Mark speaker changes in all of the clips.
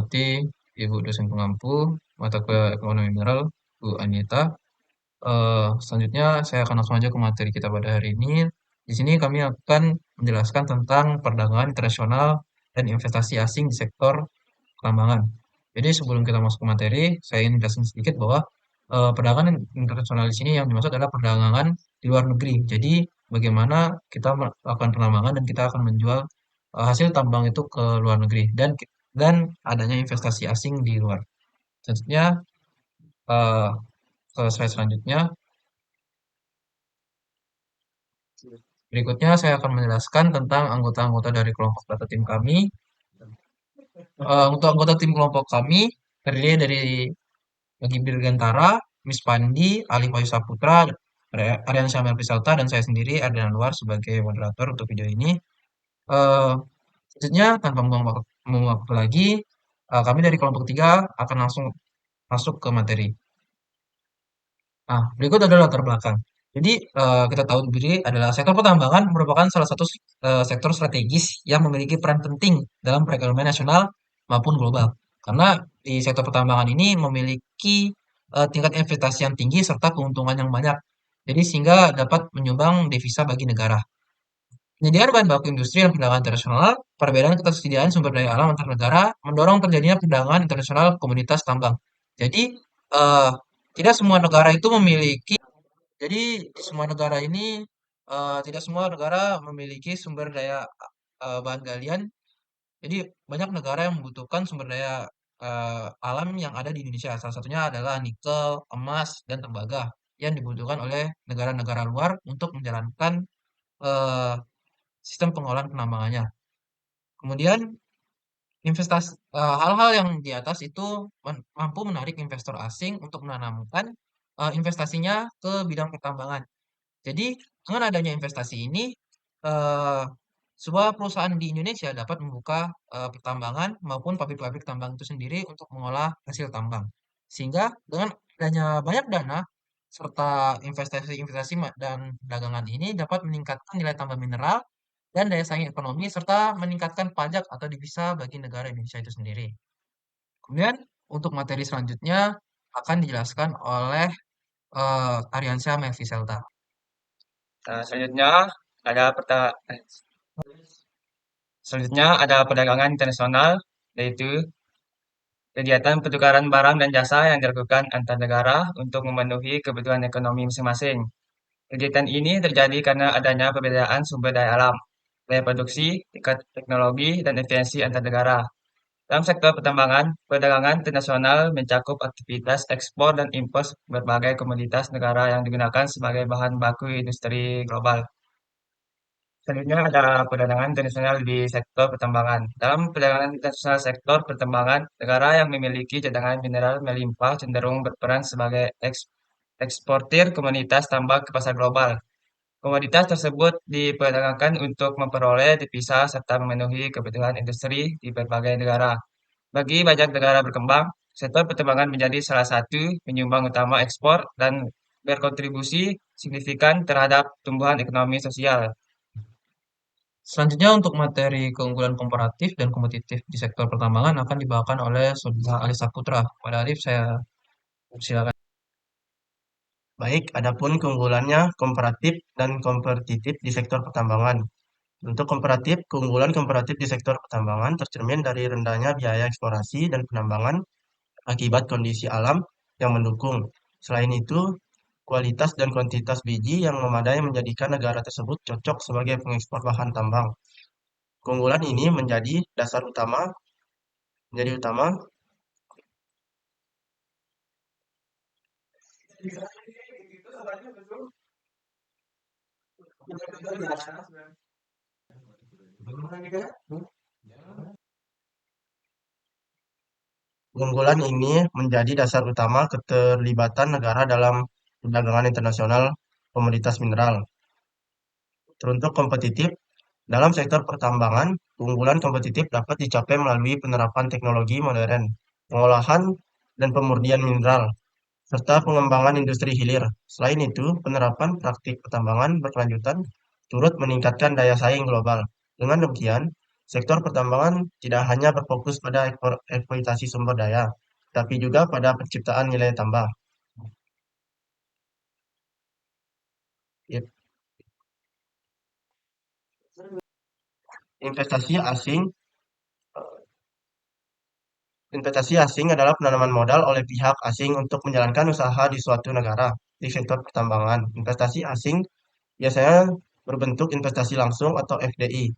Speaker 1: hormati Ibu dosen pengampu mata kuliah ekonomi mineral, Bu Anita. Selanjutnya saya akan langsung aja ke materi kita pada hari ini. Di sini kami akan menjelaskan tentang perdagangan internasional dan investasi asing di sektor pertambangan. Jadi sebelum kita masuk ke materi, saya ingin jelasin sedikit bahwa perdagangan internasional di sini yang dimaksud adalah perdagangan di luar negeri. Jadi bagaimana kita melakukan penambangan dan kita akan menjual hasil tambang itu ke luar negeri dan adanya investasi asing di luar. Selanjutnya eh, ke slide selanjutnya. Berikutnya saya akan menjelaskan tentang anggota-anggota dari kelompok data tim kami. Untuk anggota tim kelompok kami terdiri dari Bagi Dirgantara, Miss Pandi, Ali Wahyu Saputra, Aryan Syamil Pisalta, dan saya sendiri Ardian Anwar sebagai moderator untuk video ini. Eh, Selanjutnya, tanpa membuang waktu lagi, kami dari kelompok 3 akan langsung masuk ke materi. Nah, berikut adalah latar belakang. Jadi, kita tahu sendiri adalah sektor pertambangan merupakan salah satu sektor strategis yang memiliki peran penting dalam perekonomian nasional maupun global. Karena di sektor pertambangan ini memiliki tingkat investasi yang tinggi serta keuntungan yang banyak. Jadi sehingga dapat menyumbang devisa bagi negara. Penyediaan bahan baku industri dan perdagangan internasional, perbedaan ketersediaan sumber daya alam antar negara, mendorong terjadinya perdagangan internasional komunitas tambang. Jadi, eh, tidak semua negara itu memiliki jadi di semua negara ini tidak semua negara memiliki sumber daya bahan galian. Jadi banyak negara yang membutuhkan sumber daya alam yang ada di Indonesia. Salah satunya adalah nikel, emas, dan tembaga yang dibutuhkan oleh negara-negara luar untuk menjalankan eh, sistem pengolahan penambangannya. Kemudian hal-hal yang di atas itu mampu menarik investor asing untuk menanamkan investasinya ke bidang pertambangan. Jadi, dengan adanya investasi ini, eh, sebuah perusahaan di Indonesia dapat membuka pertambangan maupun pabrik-pabrik tambang itu sendiri untuk mengolah hasil tambang. Sehingga dengan adanya banyak dana serta investasi-investasi dan dagangan ini dapat meningkatkan nilai tambah mineral dan daya saing ekonomi serta meningkatkan pajak atau devisa bagi negara Indonesia itu sendiri. Kemudian untuk materi selanjutnya akan dijelaskan oleh Ariansyah Melviselta.
Speaker 2: Nah, ada perta- eh, selanjutnya ada perdagangan internasional, yaitu kegiatan pertukaran barang dan jasa yang dilakukan antar negara untuk memenuhi kebutuhan ekonomi masing-masing. Kegiatan ini terjadi karena adanya perbedaan sumber daya alam, daya produksi, tingkat teknologi, dan efisiensi antar negara. Dalam sektor pertambangan, perdagangan internasional mencakup aktivitas ekspor dan impor berbagai komoditas negara yang digunakan sebagai bahan baku industri global. Selanjutnya ada perdagangan internasional di sektor pertambangan. Dalam perdagangan internasional sektor pertambangan, negara yang memiliki cadangan mineral melimpah cenderung berperan sebagai eksportir komoditas tambang ke pasar global. Komoditas tersebut diperdagangkan untuk memperoleh devisa serta memenuhi kebutuhan industri di berbagai negara. Bagi banyak negara berkembang, sektor pertambangan menjadi salah satu penyumbang utama ekspor dan berkontribusi signifikan terhadap tumbuhan ekonomi sosial.
Speaker 1: Selanjutnya untuk materi keunggulan komparatif dan kompetitif di sektor pertambangan akan dibawakan oleh Saudara Alif Saputra. Pada Alif saya silakan.
Speaker 3: Baik, adapun keunggulannya komparatif dan kompetitif di sektor pertambangan. Untuk komparatif, keunggulan komparatif di sektor pertambangan tercermin dari rendahnya biaya eksplorasi dan penambangan akibat kondisi alam yang mendukung. Selain itu, kualitas dan kuantitas biji yang memadai menjadikan negara tersebut cocok sebagai pengekspor bahan tambang. Keunggulan ini menjadi utama Keunggulan ini menjadi dasar utama keterlibatan negara dalam perdagangan internasional komoditas mineral. Teruntuk kompetitif, dalam sektor pertambangan, keunggulan kompetitif dapat dicapai melalui penerapan teknologi modern, pengolahan dan pemurnian mineral, serta pengembangan industri hilir. Selain itu, penerapan praktik pertambangan berkelanjutan turut meningkatkan daya saing global. Dengan demikian, Sektor pertambangan tidak hanya berfokus pada eksploitasi sumber daya, tapi juga pada penciptaan nilai tambah. Investasi asing Investasi asing adalah penanaman modal oleh pihak asing untuk menjalankan usaha di suatu negara di sektor pertambangan. Investasi asing biasanya berbentuk investasi langsung atau FDI,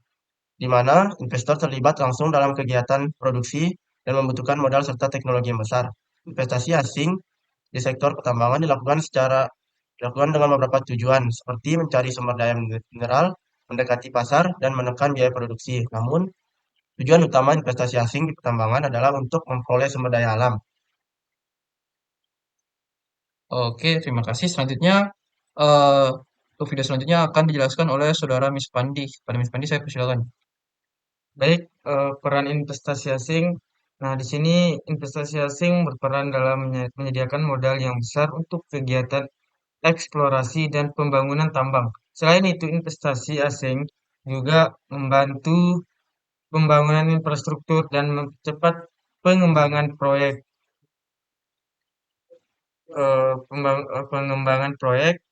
Speaker 3: di mana investor terlibat langsung dalam kegiatan produksi dan membutuhkan modal serta teknologi yang besar. Investasi asing di sektor pertambangan dilakukan dengan beberapa tujuan, seperti mencari sumber daya mineral, mendekati pasar, dan menekan biaya produksi. Namun, tujuan utama investasi asing di pertambangan adalah untuk memperoleh sumber daya alam.
Speaker 1: Oke, terima kasih. Selanjutnya, eh untuk video selanjutnya akan dijelaskan oleh Saudara Miss Pandi. Pada Miss Pandi, saya persilakan.
Speaker 2: Baik, peran investasi asing. Nah, di sini investasi asing berperan dalam menyediakan modal yang besar untuk kegiatan eksplorasi dan pembangunan tambang. Selain itu, investasi asing juga membantu pembangunan infrastruktur dan mempercepat pengembangan proyek pengembangan proyek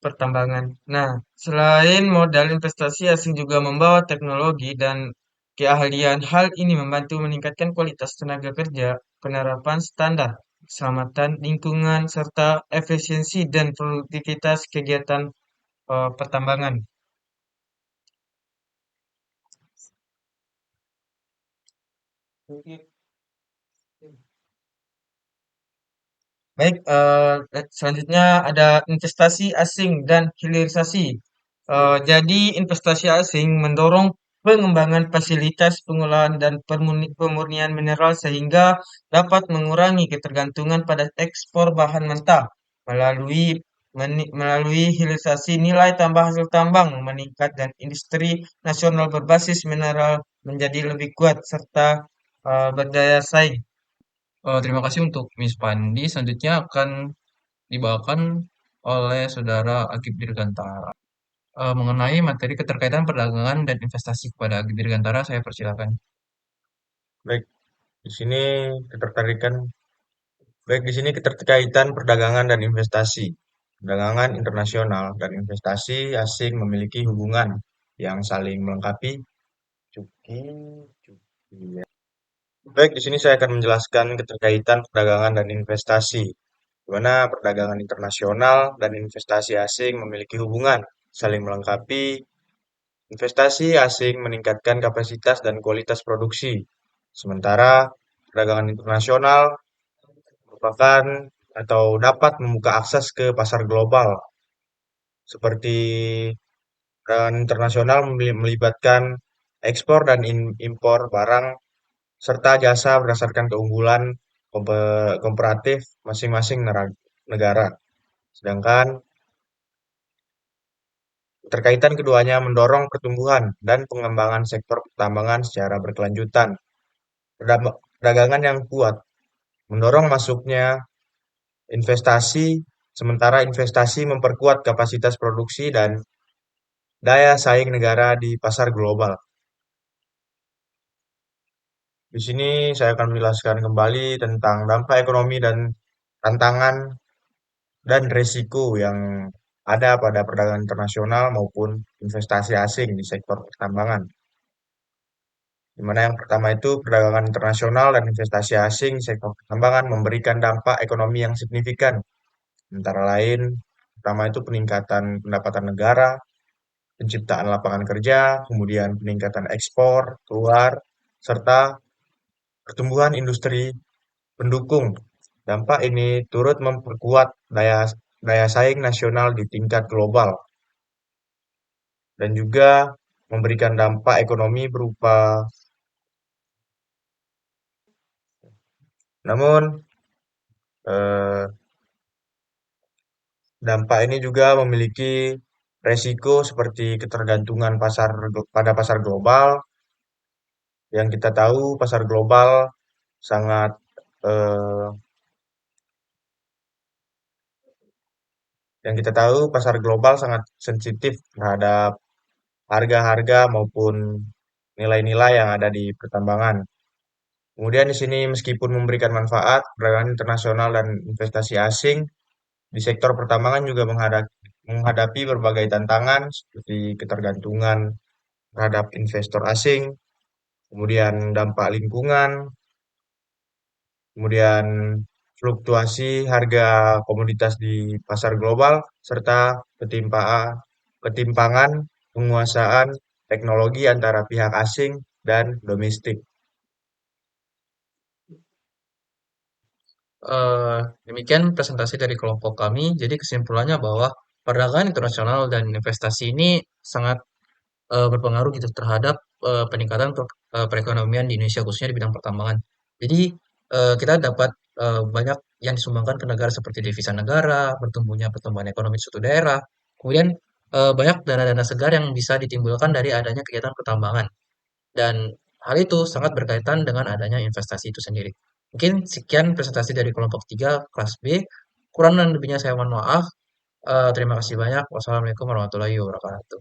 Speaker 2: pertambangan. Nah, selain modal, investasi asing juga membawa teknologi dan keahlian. Hal ini membantu meningkatkan kualitas tenaga kerja, penerapan standar keselamatan lingkungan, serta efisiensi dan produktivitas kegiatan pertambangan. Baik, selanjutnya ada investasi asing dan hilirisasi. Jadi investasi asing mendorong pengembangan fasilitas pengolahan dan pemurnian mineral sehingga dapat mengurangi ketergantungan pada ekspor bahan mentah melalui hilirisasi nilai tambah hasil tambang meningkat dan industri nasional berbasis mineral menjadi lebih kuat serta berdaya saing.
Speaker 1: Terima kasih untuk Miss Pandi. Selanjutnya akan dibawakan oleh Saudara Agib Dirgantara. Mengenai materi keterkaitan perdagangan dan investasi kepada Agib Dirgantara, saya persilakan.
Speaker 4: Baik, di sini ketertarikan di sini keterkaitan perdagangan dan investasi. Perdagangan internasional dan investasi asing memiliki hubungan yang saling melengkapi. Cuki, cuki. Ya. Baik, di sini saya akan menjelaskan keterkaitan perdagangan dan investasi, di mana perdagangan internasional dan investasi asing memiliki hubungan saling melengkapi. Investasi asing meningkatkan kapasitas dan kualitas produksi, sementara perdagangan internasional merupakan atau dapat membuka akses ke pasar global, seperti perdagangan internasional melibatkan ekspor dan impor barang serta jasa berdasarkan keunggulan komparatif masing-masing negara. Sedangkan keterkaitan keduanya mendorong pertumbuhan dan pengembangan sektor pertambangan secara berkelanjutan. Perdagangan yang kuat mendorong masuknya investasi, sementara investasi memperkuat kapasitas produksi dan daya saing negara di pasar global. Di sini saya akan menjelaskan kembali tentang dampak ekonomi dan tantangan dan resiko yang ada pada perdagangan internasional maupun investasi asing di sektor pertambangan. Di mana yang pertama itu perdagangan internasional dan investasi asing di sektor pertambangan memberikan dampak ekonomi yang signifikan. Antara lain, pertama itu peningkatan pendapatan negara, penciptaan lapangan kerja, kemudian peningkatan ekspor keluar, serta pertumbuhan industri pendukung. Dampak ini turut memperkuat daya saing nasional di tingkat global dan juga memberikan dampak ekonomi berupa namun eh, dampak ini juga memiliki resiko seperti ketergantungan pada pasar global. Yang kita tahu pasar global sangat eh, yang kita tahu pasar global sangat sensitif terhadap harga-harga maupun nilai-nilai yang ada di pertambangan. Kemudian di sini meskipun memberikan manfaat, perdagangan internasional dan investasi asing di sektor pertambangan juga menghadapi berbagai tantangan seperti ketergantungan terhadap investor asing, kemudian dampak lingkungan, kemudian fluktuasi harga komoditas di pasar global, serta ketimpangan penguasaan teknologi antara pihak asing dan domestik.
Speaker 1: Demikian presentasi dari kelompok kami. Jadi kesimpulannya bahwa perdagangan internasional dan investasi ini sangat berpengaruh gitu terhadap peningkatan perekonomian di Indonesia khususnya di bidang pertambangan. Jadi kita dapat banyak yang disumbangkan ke negara seperti devisa negara, bertumbuhnya pertumbuhan ekonomi di suatu daerah, kemudian banyak dana-dana segar yang bisa ditimbulkan dari adanya kegiatan pertambangan. Dan hal itu sangat berkaitan dengan adanya investasi itu sendiri. Mungkin sekian presentasi dari kelompok 3 kelas B. Kurang dan lebihnya saya mohon maaf. Terima kasih banyak. Wassalamualaikum warahmatullahi wabarakatuh.